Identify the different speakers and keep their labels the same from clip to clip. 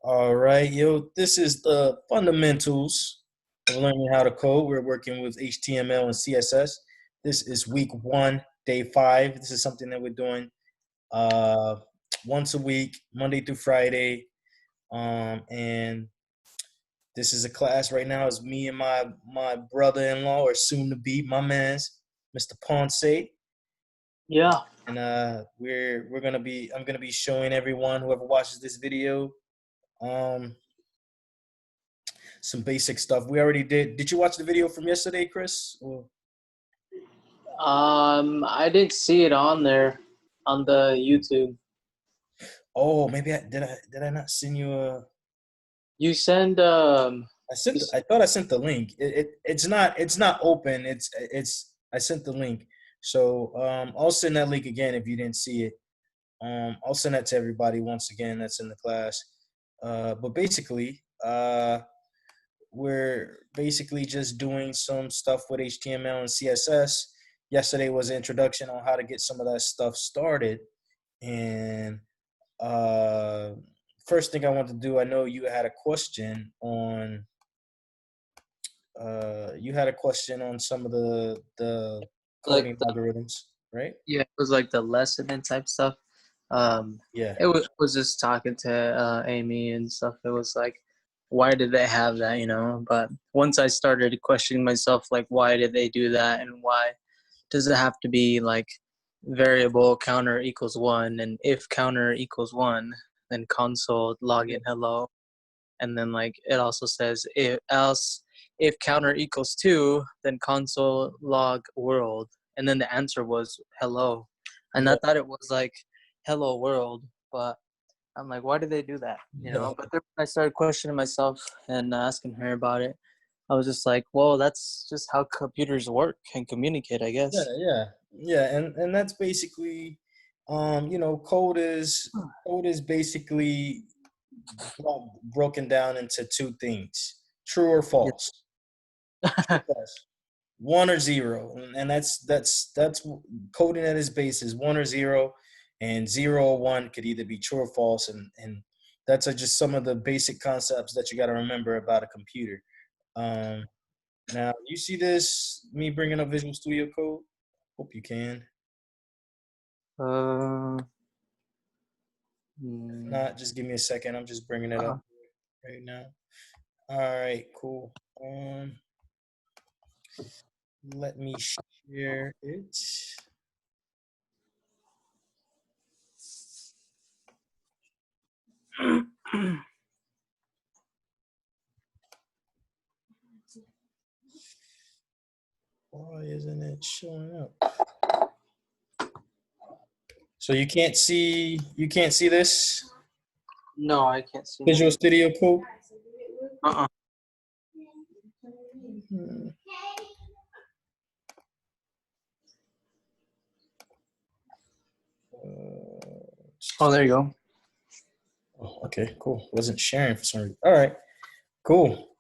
Speaker 1: All right, yo, this is the fundamentals of learning how to code. We're working with HTML and CSS. This is week 1, day 5. This is something that we're doing uh, once a week, Monday through Friday. And this is a class right now. Is me and my brother-in-law, or soon to be my man's, Mr. Ponce.
Speaker 2: Yeah.
Speaker 1: And I'm gonna be showing everyone, whoever watches this video, um some basic stuff. We already did. Did you watch the video from yesterday, Chris?
Speaker 2: I didn't see it on there on the YouTube.
Speaker 1: Oh, maybe did I not send you a?
Speaker 2: You send
Speaker 1: I thought I sent the link. It's not open. I sent the link. So I'll send that link again if you didn't see it. I'll send that to everybody once again that's in the class. But basically, we're basically just doing some stuff with HTML and CSS. Yesterday was an introduction on how to get some of that stuff started. And first thing I want to do, I know you had a question on some of the coding
Speaker 2: like the,
Speaker 1: algorithms, right?
Speaker 2: yeah, it was like the lesson and type stuff.
Speaker 1: Yeah.
Speaker 2: It was just talking to Amy and stuff. It was like, why did they have that, But once I started questioning myself, like, why did they do that, and why does it have to be like variable counter equals 1, and if counter equals 1, then console login hello, and then like it also says if counter equals 2, then console log world, and then the answer was hello, and I
Speaker 1: Yeah.
Speaker 2: thought it was like hello world, but I'm like, why did they do that? But then I started questioning myself and asking her about it. I was just like, well, that's just how computers work and communicate, I guess.
Speaker 1: Yeah, and that's basically, code is basically broken down into two things: true or
Speaker 2: Yeah.
Speaker 1: false. True or false. One or zero, and that's coding at its base is one or zero, and 0 or 1 could either be true or false, and that's just some of the basic concepts that you got to remember about a computer. Now you see this me bringing up Visual Studio Code. Hope you can.
Speaker 2: Uh,
Speaker 1: If not, just give me a second. I'm just bringing it up right now. All right, cool. Let me share it. Why isn't it showing up? So you can't see this
Speaker 2: no, I can't see
Speaker 1: Visual
Speaker 2: nothing.
Speaker 1: Studio Code.
Speaker 2: Uh-uh.
Speaker 1: Hmm.
Speaker 2: Oh, there you go.
Speaker 1: Oh, okay, cool. Wasn't sharing for some reason. All right, cool.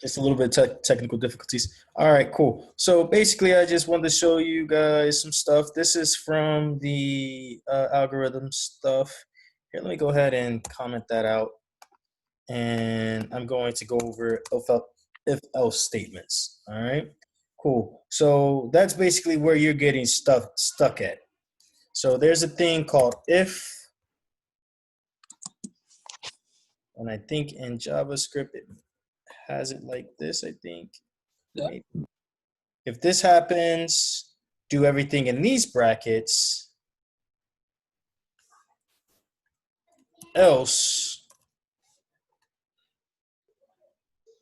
Speaker 1: Just a little bit of technical difficulties. All right, cool. So basically, I just wanted to show you guys some stuff. This is from the algorithm stuff. Here, let me go ahead and comment that out. And I'm going to go over if else statements. All right, cool. So that's basically where you're getting stuck at. So there's a thing called if, and I think in JavaScript it has it like this, I think. Maybe. If this happens, do everything in these brackets. Else,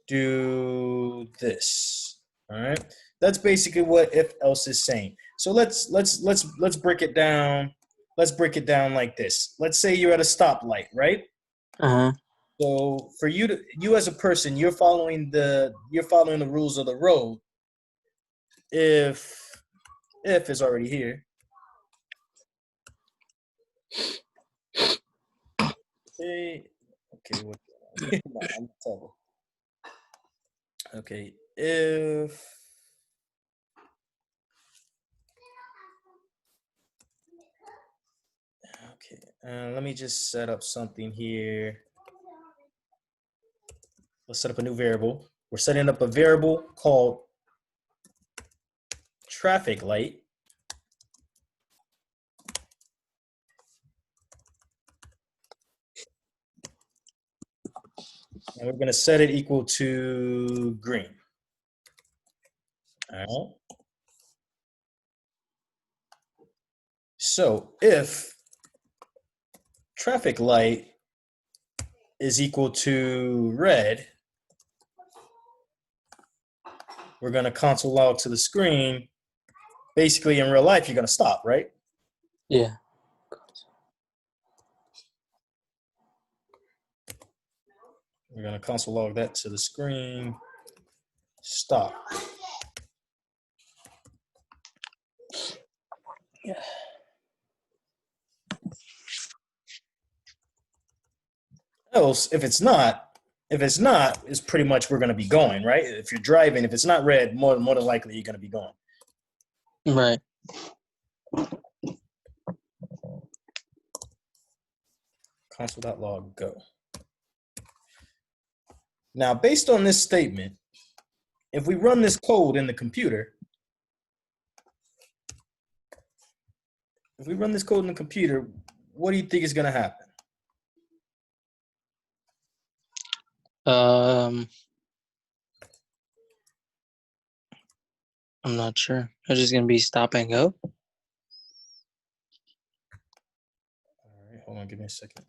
Speaker 1: do this. All right. That's basically what if else is saying. So let's break it down. Let's break it down like this. Let's say you're at a stoplight, right?
Speaker 2: Uh-huh.
Speaker 1: So for you as a person, you're following the rules of the road. If is already here. Okay. What? I'm terrible. Okay. If okay. Let me just set up something here. Let's set up a new variable. We're setting up a variable called traffic light. And we're going to set it equal to green. All right. So if traffic light is equal to red, we're going to console log to the screen. Basically, in real life, you're going to stop, right?
Speaker 2: Yeah.
Speaker 1: We're going to console log that to the screen. Stop.
Speaker 2: Yeah.
Speaker 1: Else, if it's not, it's pretty much we're going to be going, right? If you're driving, if it's not red, more than likely you're going to be going.
Speaker 2: Right.
Speaker 1: Console.log go. Now, based on this statement, if we run this code in the computer, what do you think is going to happen?
Speaker 2: I'm not sure. It's just gonna be stop and go.
Speaker 1: All right, hold on, give me a second.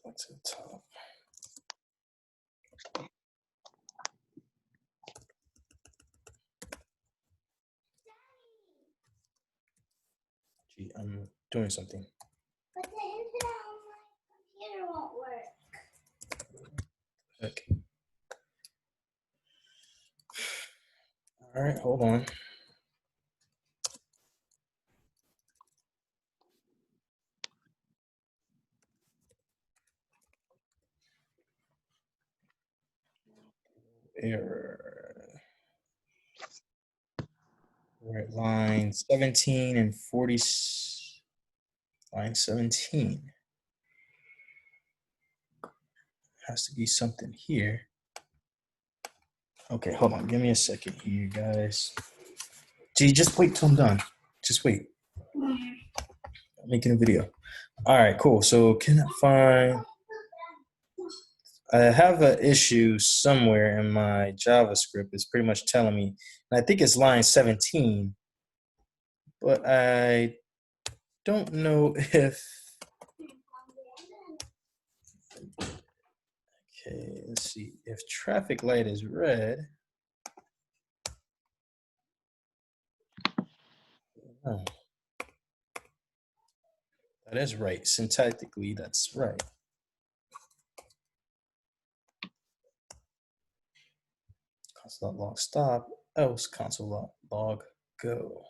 Speaker 1: Back to the top. Gee, I'm doing something.
Speaker 3: But the internet on my computer won't work.
Speaker 1: Okay. All right, hold on. Error. We're at line 17 and 40. Line 17. Has to be something here. Okay, hold on. Give me a second here, guys. Gee, just wait till I'm done. Just wait. I'm making a video. All right, cool. So can I find... I have an issue somewhere in my JavaScript. It's pretty much telling me, and I think it's line 17, but I don't know if... Okay, let's see. If traffic light is red... Oh. That is right. Syntactically, that's right. Console.log stop, else console.log go.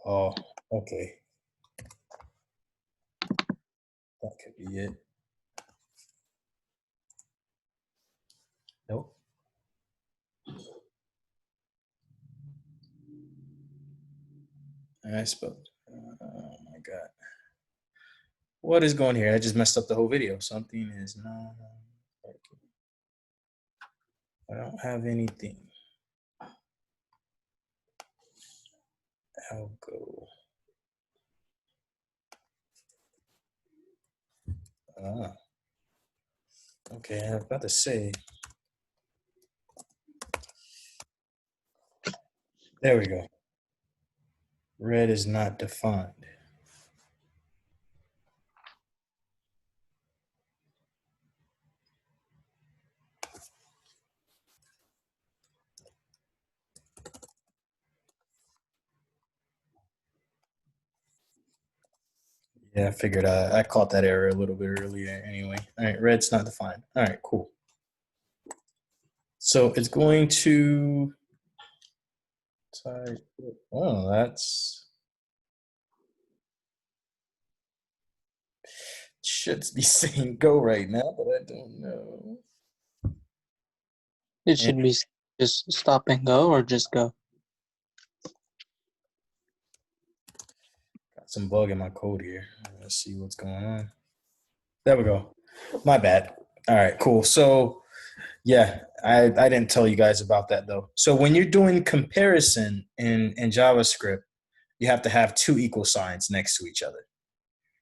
Speaker 1: Oh, okay. That could be it. Nope. I spelled. Oh my god. What is going here? I just messed up the whole video. Something is not working. I don't have anything. I'll go. Ah. Okay, I was about to say. There we go. Red is not defined. Yeah, I figured I caught that error a little bit earlier anyway. All right, red's not defined. All right, cool. So it's going to type, oh, that's, should be saying go right now, but I don't know.
Speaker 2: It
Speaker 1: And
Speaker 2: should be just stop and go or just go.
Speaker 1: got some bug in my code here. Let's see what's going on. There we go. My bad. All right, cool. So yeah, I didn't tell you guys about that though. So when you're doing comparison in JavaScript, you have to have two equal signs next to each other.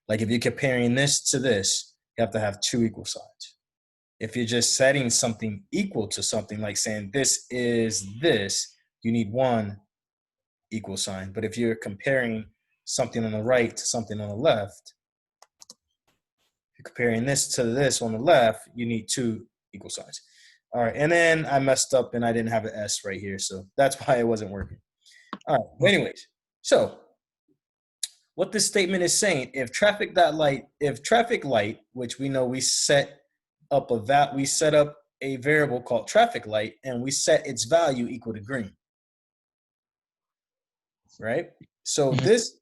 Speaker 1: Like if you're comparing this to this, you have to have two equal signs. If you're just setting something equal to something, like saying this is this, you need one equal sign. But if you're comparing something on the right to something on the left, if you're comparing this to this on the left, you need two equal signs. All right, and then I messed up and I didn't have an S right here, so that's why it wasn't working. All right, well, anyways, so what this statement is saying, if traffic light, which we know we set up a variable called traffic light, and we set its value equal to green, right? So this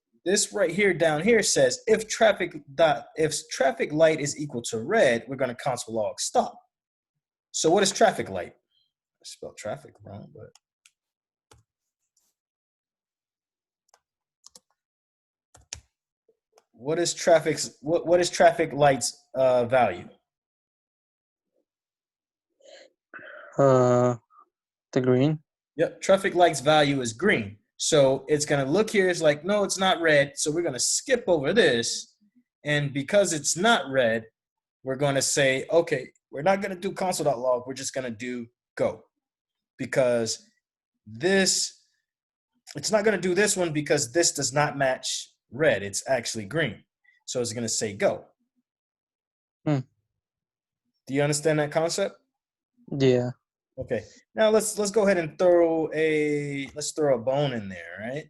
Speaker 1: right here down here says if traffic light is equal to red, we're going to console log stop. So what is traffic light? I spelled traffic wrong, but what is traffic light's value?
Speaker 2: The green.
Speaker 1: Yep, traffic light's value is green. So it's going to look here, it's like, no, it's not red. So we're going to skip over this. And because it's not red, we're going to say, okay, we're not going to do console.log. We're just going to do go. Because this, it's not going to do this one because this does not match red. It's actually green. So it's going to say go. Do you understand that concept?
Speaker 2: Yeah.
Speaker 1: Okay. Now let's go ahead and throw a bone in there, right?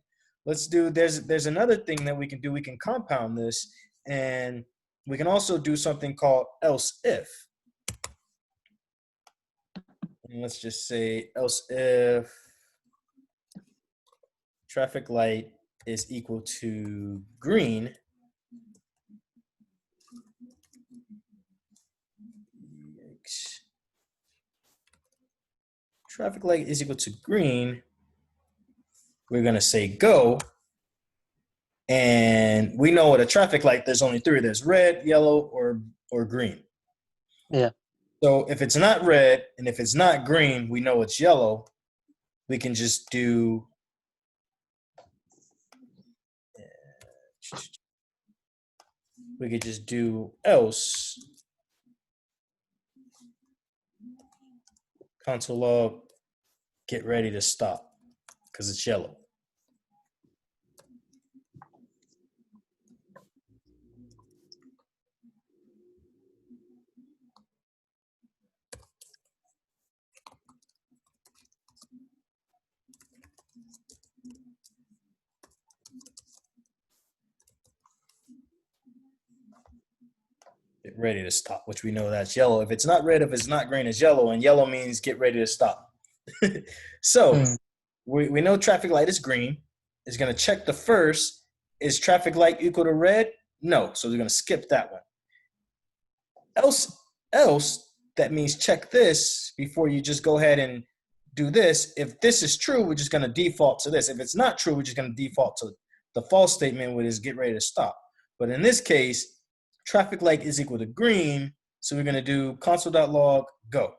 Speaker 1: There's another thing that we can do. We can compound this, and we can also do something called else if. And let's just say else if traffic light is equal to green. Traffic light is equal to green. We're going to say go. And we know at a traffic light, there's only three. There's red, yellow, or green.
Speaker 2: Yeah.
Speaker 1: So if it's not red and if it's not green, we know it's yellow. We can just do else console log get ready to stop because it's yellow. Get ready to stop, which we know that's yellow. If it's not red, if it's not green, it's yellow, and yellow means get ready to stop. So we know traffic light is green. It's going to check the first. Is traffic light equal to red? No. So we're going to skip that one. Else, that means check this before you just go ahead and do this. If this is true, we're just going to default to this. If it's not true, we're just going to default to the false statement, which is get ready to stop. But in this case, traffic light is equal to green. So we're going to do console.log go.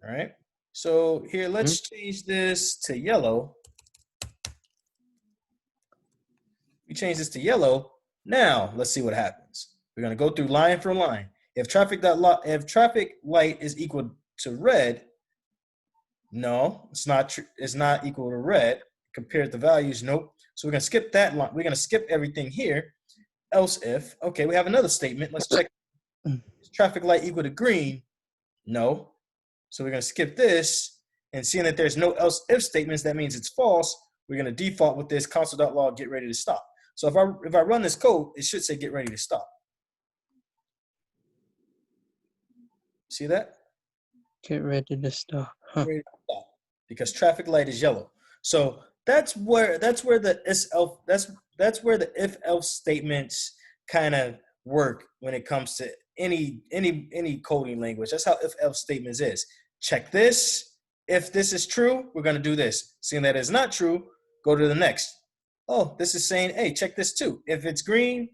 Speaker 1: All right. So here, let's change this to yellow. We change this to yellow. Now let's see what happens. We're going to go through line for line. If traffic light is equal to red, no, it's not. It's not equal to red. Compared to values, nope. So we're going to skip that line. We're going to skip everything here. Else if, okay, we have another statement. Let's check. Is traffic light equal to green? No. So we're going to skip this, and seeing that there's no else if statements, that means it's false. We're going to default with this console.log get ready to stop. So if I run this code, it should say get ready to stop. See that?
Speaker 2: Get ready to stop. Huh.
Speaker 1: Ready to stop, because traffic light is yellow. So that's where the if else statements kind of work when it comes to any coding language. That's how if else statements is. Check this. If this is true, we're gonna do this. Seeing that it's not true, go to the next. Oh, this is saying, hey, check this too. If it's green,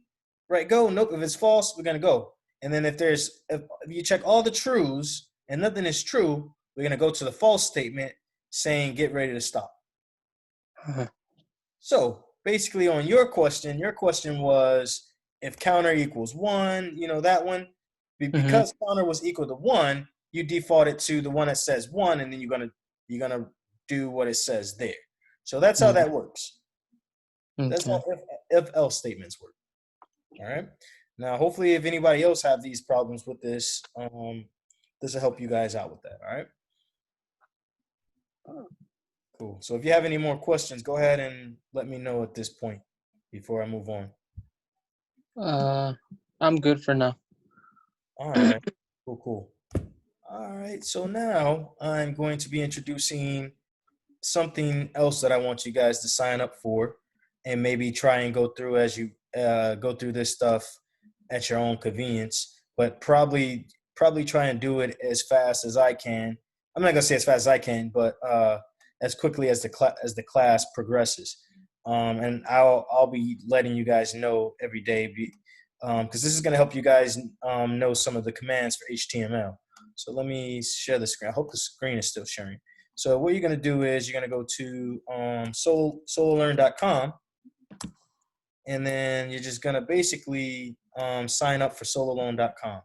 Speaker 1: right, go. Nope. If it's false, we're gonna go. And then if you check all the trues and nothing is true, we're going to go to the false statement saying get ready to stop.
Speaker 2: Uh-huh.
Speaker 1: So basically on your question was if counter equals 1, that one. Because counter was equal to 1, you defaulted to the one that says 1, and then you're gonna do what it says there. So that's how that works. That's
Speaker 2: Okay.
Speaker 1: how if else statements work. All right. Now, hopefully, if anybody else have these problems with this, this will help you guys out with that. All right. Cool. So if you have any more questions, go ahead and let me know at this point before I move on.
Speaker 2: I'm good for now.
Speaker 1: All right. Cool. All right. So now I'm going to be introducing something else that I want you guys to sign up for, and maybe try and go through as you go through this stuff at your own convenience, but probably try and do it as fast as I can. I'm not gonna say as fast as I can, but as quickly as the class progresses. And I'll be letting you guys know every day, because this is gonna help you guys know some of the commands for HTML. So let me share the screen. I hope the screen is still sharing. So what you're gonna do is you're gonna go to SoloLearn.com, and then you're just gonna basically sign up for SoloLearn.com.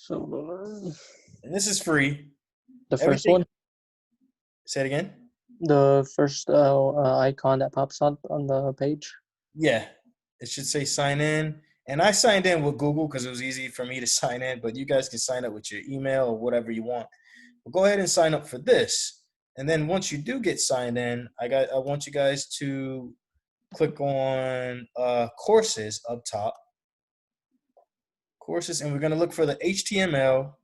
Speaker 2: SoloLearn.
Speaker 1: And this is free.
Speaker 2: The first one?
Speaker 1: Say it again.
Speaker 2: The first icon that pops up on the page?
Speaker 1: Yeah, it should say sign in. And I signed in with Google because it was easy for me to sign in, but you guys can sign up with your email or whatever you want. But go ahead and sign up for this. And then once you do get signed in, I want you guys to click on courses up top. Courses, and we're going to look for the HTML.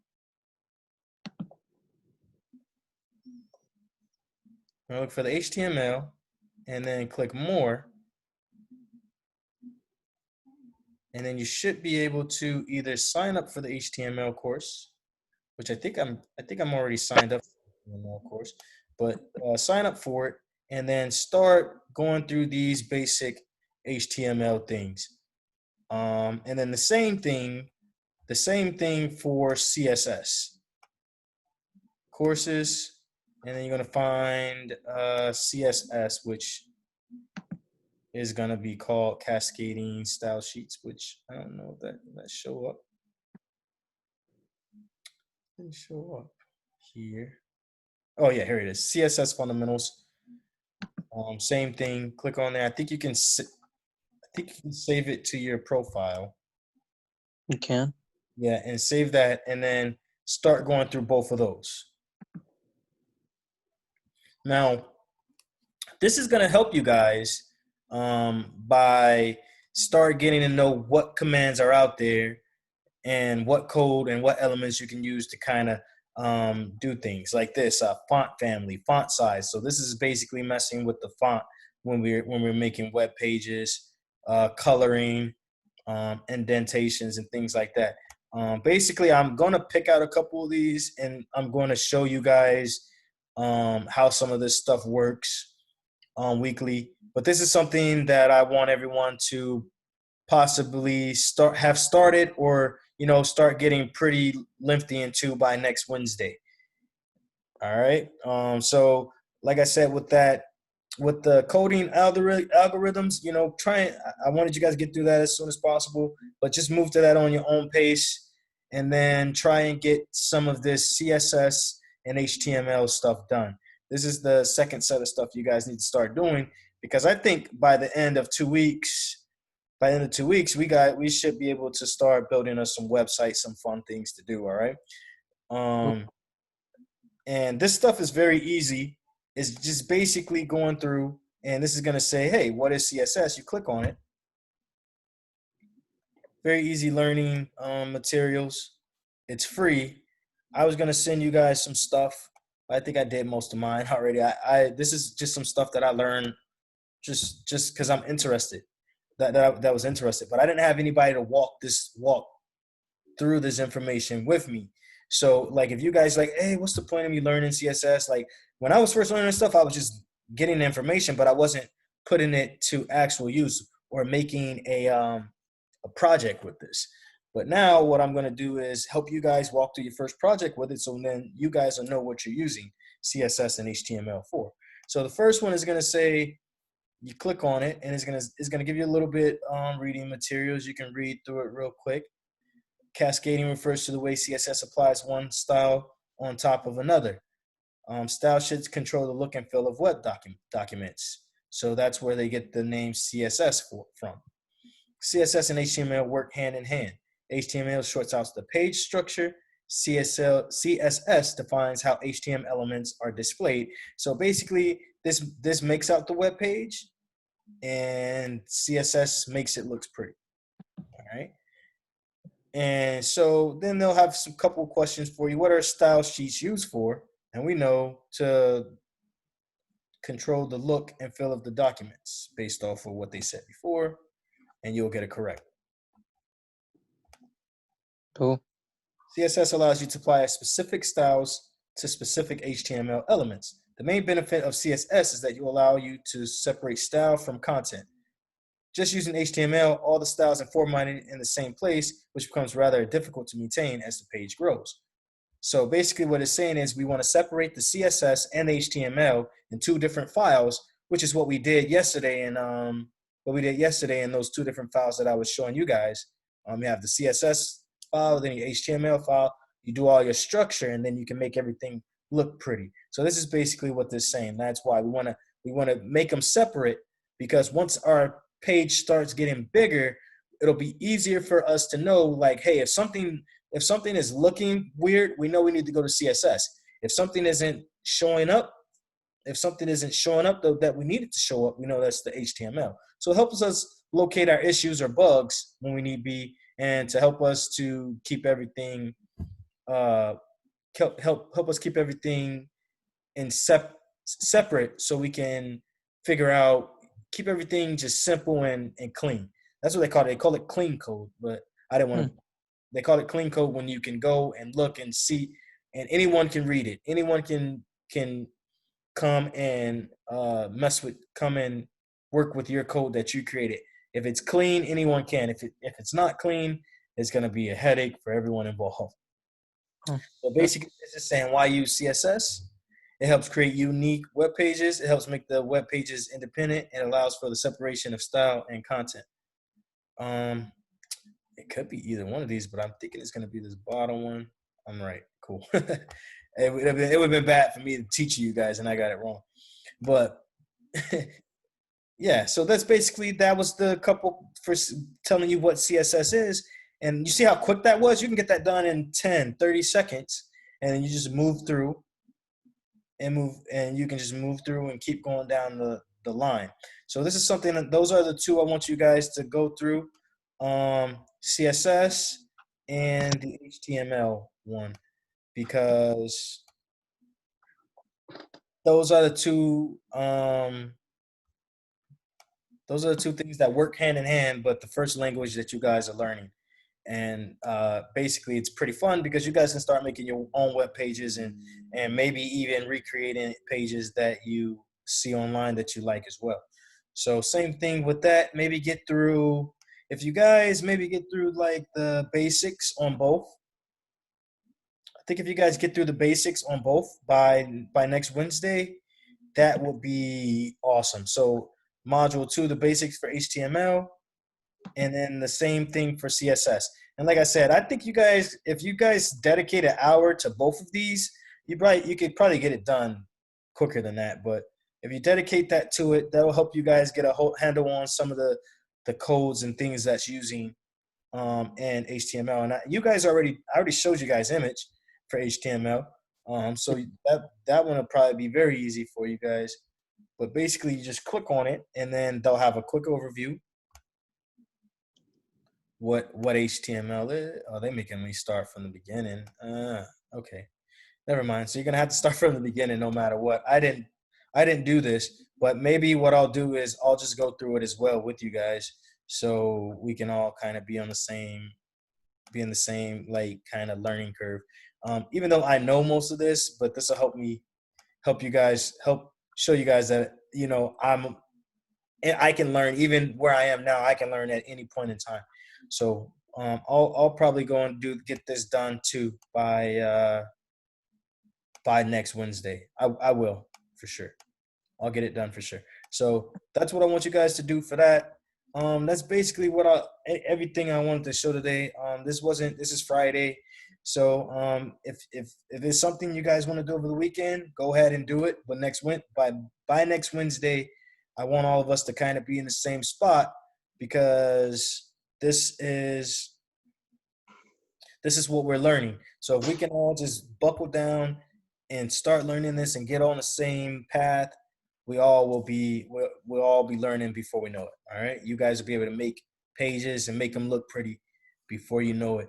Speaker 1: We're going to look for the HTML, and then click more. And then you should be able to either sign up for the HTML course, which I think I'm already signed up for the HTML course, but sign up for it and then start going through these basic HTML things. And then the same thing for CSS courses, and then you're gonna find CSS, which is gonna be called cascading style sheets, which I don't know if that show up. Didn't show up here. Oh yeah, here it is. CSS fundamentals. Same thing. Click on there. I think you can save it to your profile.
Speaker 2: You can?
Speaker 1: Yeah, and save that, and then start going through both of those. Now, this is gonna help you guys by start getting to know what commands are out there and what code and what elements you can use to kind of do things like this: font family, font size. So this is basically messing with the font when we're making web pages, coloring, indentations, and things like that. Basically, I'm gonna pick out a couple of these, and I'm going to show you guys how some of this stuff works weekly. But this is something that I want everyone to possibly have started, or start getting pretty lengthy into by next Wednesday. All right. So like I said, with the coding algorithms, I wanted you guys to get through that as soon as possible, but just move to that on your own pace, and then try and get some of this CSS and HTML stuff done. This is the second set of stuff you guys need to start doing, because I think by the end of 2 weeks, we should be able to start building us some websites, some fun things to do. All right. And this stuff is very easy. It's just basically going through, and this is going to say, hey, what is CSS? You click on it. Very easy learning materials. It's free. I was gonna send you guys some stuff. I think I did most of mine already. I this is just some stuff that I learned just because I'm interested. That was interested, but I didn't have anybody to walk through this information with me. So like if you guys like, hey, what's the point of me learning CSS? Like when I was first learning stuff, I was just getting the information, but I wasn't putting it to actual use or making a project with this. But now what I'm going to do is help you guys walk through your first project with it, so then you guys will know what you're using CSS and HTML for. So the first one is going to say, you click on it and it's gonna give you a little bit reading materials. You can read through it real quick. Cascading refers to the way CSS applies one style on top of another. Style should control the look and feel of web documents. So that's where they get the name CSS from. CSS and HTML work hand in hand. HTML sorts out the page structure. CSS defines how HTML elements are displayed. So basically, this makes out the web page, and CSS makes it looks pretty. All right. And so then they'll have some couple questions for you. What are style sheets used for? And we know to control the look and feel of the documents based off of what they said before, and you'll get it correct.
Speaker 2: Cool.
Speaker 1: CSS allows you to apply specific styles to specific HTML elements. The main benefit of CSS is that you allow you to separate style from content. Just using HTML, all the styles are formatted in the same place, which becomes rather difficult to maintain as the page grows. So basically what it's saying is we want to separate the CSS and the HTML in two different files, which is what we did yesterday in those two different files that I was showing you guys. You have the CSS file, then your HTML file, you do all your structure, and then you can make everything look pretty. So this is basically what this is saying. That's why we want to make them separate, because once our page starts getting bigger, it'll be easier for us to know, like, hey, if something is looking weird, we know we need to go to CSS. If something isn't showing up, that we need it to show up, we know that's the HTML. So it helps us locate our issues or bugs when we need be, and to help us to keep everything help us keep everything in separate, so we can keep everything just simple and clean. That's what they call it. They call it clean code, but I didn't want to. They call it clean code when you can go and look and see, and anyone can read it. Anyone can come and come and work with your code that you created. If it's clean, anyone can. If it's not clean, it's going to be a headache for everyone involved. So basically, this is saying why use CSS. It helps create unique web pages. It helps make the web pages independent, and allows for the separation of style and content. It could be either one of these, but I'm thinking it's going to be this bottom one. I'm right. Cool. It would have been bad for me to teach you guys, and I got it wrong. But yeah, so that was the couple for telling you what CSS is. And you see how quick that was? You can get that done in 10, 30 seconds, and you just move through and you can just move through and keep going down the line. So this is something those are the two I want you guys to go through. CSS and the HTML one, because those are the two things that work hand in hand, but the first language that you guys are learning. And basically it's pretty fun because you guys can start making your own web pages and maybe even recreating pages that you see online that you like as well. So same thing with that. If you guys maybe get through like the basics on both, I think if you guys get through the basics on both by next Wednesday, that would be awesome. So module 2, the basics for HTML, and then the same thing for CSS. And like I said, I think if you guys dedicate an hour to both of these, you could probably get it done quicker than that. But if you dedicate that to it, that'll help you guys get a whole handle on some of the codes and things that's using and HTML. And I already showed you guys image for HTML. So that one will probably be very easy for you guys. But basically, you just click on it, and then they'll have a quick overview. what HTML is. Oh, they making me start from the beginning. Okay. Never mind. So you're gonna have to start from the beginning no matter what. I didn't do this, but maybe what I'll do is I'll just go through it as well with you guys so we can all kind of be in the same like kind of learning curve. Even though I know most of this, but this will help show you guys that I can learn even where I am now. I can learn at any point in time. So I'll probably go and get this done too by next Wednesday. I will for sure. I'll get it done for sure. So that's what I want you guys to do for that. That's basically everything I wanted to show today. This is Friday. So if it's something you guys want to do over the weekend, go ahead and do it. But by next Wednesday, I want all of us to kind of be in the same spot because this is what we're learning. So if we can all just buckle down and start learning this and get on the same path, we'll all be learning before we know it. All right, you guys will be able to make pages and make them look pretty before you know it.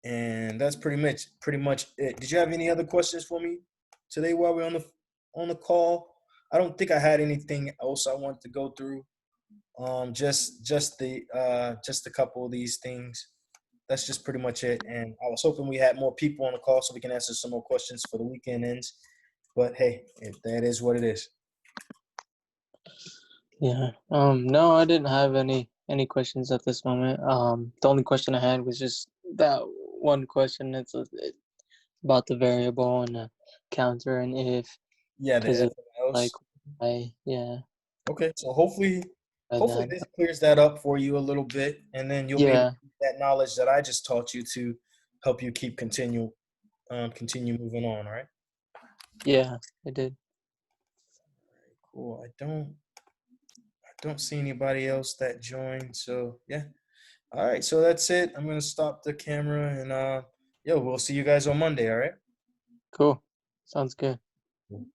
Speaker 1: And that's pretty much it. Did you have any other questions for me today while we're on the call? I don't think I had anything else I wanted to go through. Just a couple of these things. That's just pretty much it. And I was hoping we had more people on the call so we can answer some more questions for the weekend ends. But hey, that is what it is.
Speaker 2: Yeah. No, I didn't have any questions at this moment. The only question I had was just that one question. It's about the variable and the counter and if,
Speaker 1: Yeah,
Speaker 2: because
Speaker 1: the
Speaker 2: it's like
Speaker 1: FMLs.
Speaker 2: yeah.
Speaker 1: Okay, so hopefully
Speaker 2: That.
Speaker 1: this clears that up for you a little bit, and then you'll be able
Speaker 2: Yeah.
Speaker 1: to use that knowledge that I just taught you to help you continue moving on. All right.
Speaker 2: Yeah, I did.
Speaker 1: Cool. I don't see anybody else that joined. So yeah. All right. So that's it. I'm gonna stop the camera and we'll see you guys on Monday. All right.
Speaker 2: Cool. Sounds good.
Speaker 1: Cool.